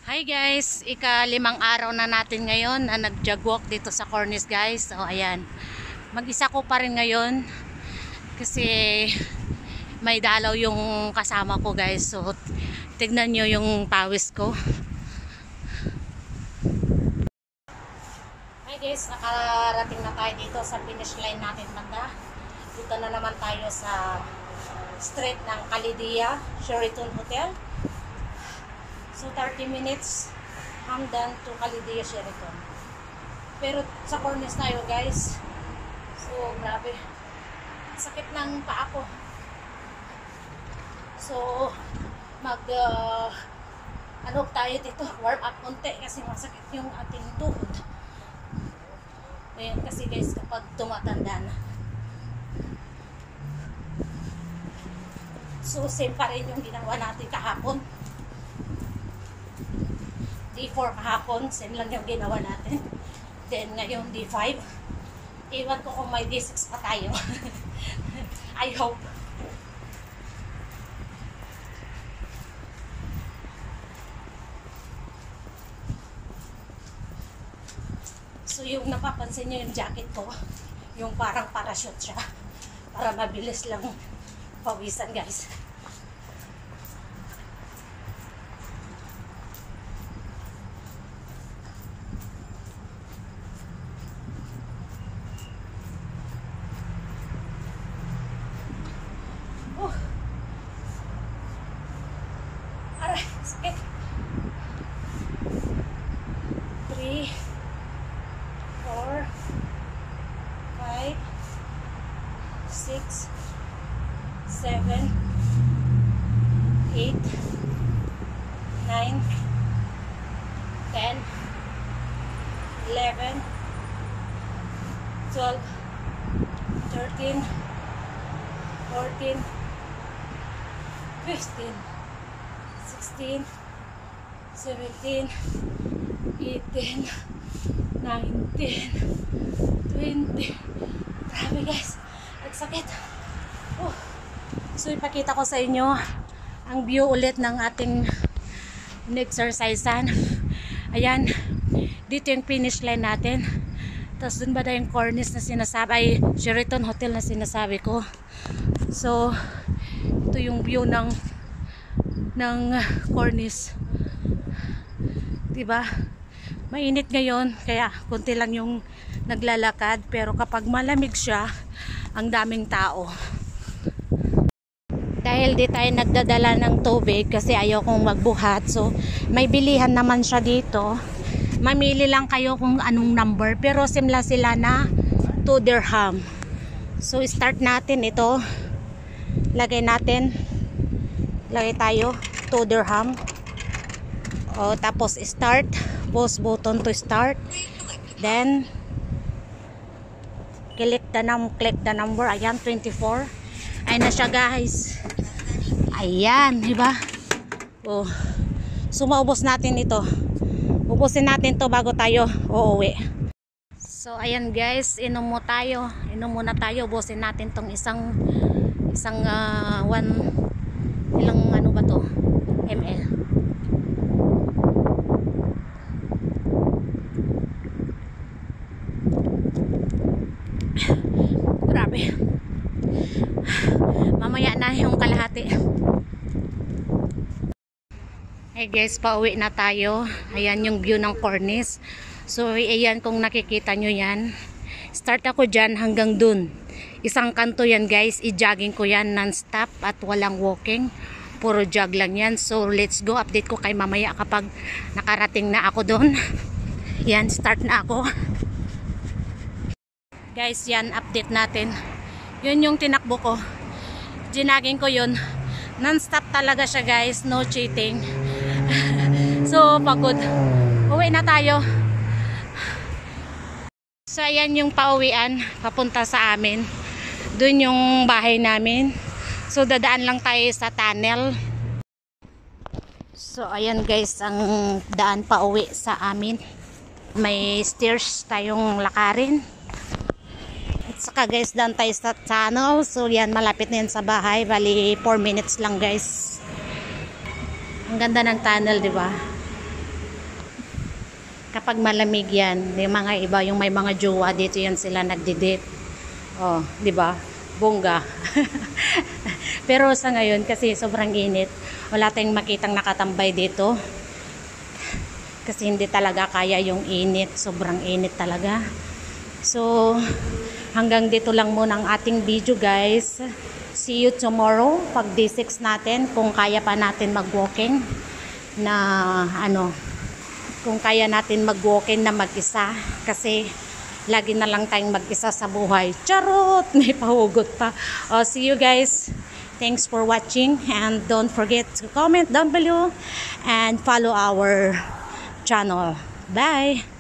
Hi guys, ika-5 araw na natin ngayon na nag-jog walk dito sa Cornice guys. So ayan, mag-isa ko pa rin ngayon kasi may dalaw yung kasama ko guys. So tignan nyo yung pawis ko. Hi guys, nakarating na tayo dito sa finish line natin banda. Dito na naman tayo sa street ng Calidia Sheraton Hotel. So 30 minutes hanggang to Calidia Sheraton. Pero sa Cornice tayo guys. So grabe. Sakit ng paa ko. So ano tayo dito, warm up konti kasi masakit yung ating tuhod. Ayan kasi guys kapag tumatanda na. So same pa rin yung ginawa natin kahapon. D4 kahapon, same lang yung ginawa natin. Then ngayon D5. Iwan ko kung may D6 pa tayo. I hope. So yung napapansin nyo yung jacket ko, yung parang parachute siya. Para mabilis lang pawisan guys. Aray, sakit. 3, 4, 5, 6, 7, 8, 9, 10, 11, 12, 13, 14, 15, 16, 17, 18, 19, 20. Grabe guys, nagsakit. So ipakita ko sa inyo ang view ulit ng ating exercisean. Ayan, dito yung finish line natin. Tapos dun ba na yung Cornice na sinasabi, ay Sheraton Hotel na sinasabi ko. So ito yung view ng Cornice. Diba? Mainit ngayon kaya konti lang yung naglalakad, pero kapag malamig siya, ang daming tao. Dahil di tayo nagdadala ng tubig kasi ayaw kong magbuhat, so may bilihan naman siya dito. Mamili lang kayo kung anong number, pero simla sila na 2 dirham. So start natin ito. Lagay tayo 2 dirham. Tapos start, pause button to start. Then click the number. Ayan, 24. Ay na siya guys. Ayan, diba? So maubos natin ito. Ubusin natin to bago tayo uuwi. So ayan guys, inom muna tayo. Ubusin natin tong isang ilang ano ba to? ml. Grabe. Mamaya na yung kalahati. Hey guys, pauwi na tayo. Ayan yung view ng Cornice. So ayan, kung nakikita nyo yan, start ako dyan hanggang dun. Isang kanto yan guys, i-jogging ko yan non-stop at walang walking. Puro jog lang yan. So let's go, update ko kay mamaya kapag nakarating na ako dun. Yan, start na ako. Guys, yan, update natin. Yun yung tinakbo ko. Ginaging ko yun. Non-stop talaga siya guys, no cheating. So pagod. Uwi na tayo. So ayan yung pauwian papunta sa amin. Doon yung bahay namin. So dadaan lang tayo sa tunnel. So ayan guys ang daan pauwi sa amin. May stairs tayong lakarin. At saka guys, daan tayo sa tunnel. So yan, malapit na yan sa bahay. Bali 4 minutes lang guys. Ang ganda ng tunnel, di ba? Kapag malamig yan, yung mga iba, yung may mga jowa dito yan sila nagdidip. Oh, di ba? Bongga. Pero sa ngayon kasi sobrang init, wala tayong makitang nakatambay dito. Kasi hindi talaga kaya yung init, sobrang init talaga. So, hanggang dito lang muna ang ating video, guys. See you tomorrow pag day 6 natin, kung kaya pa natin mag-walking na kung kaya natin mag-walking na mag-isa, kasi lagi na lang tayong mag-isa sa buhay. Charot! May pahugot pa. See you guys. Thanks for watching, and don't forget to comment down below and follow our channel. Bye!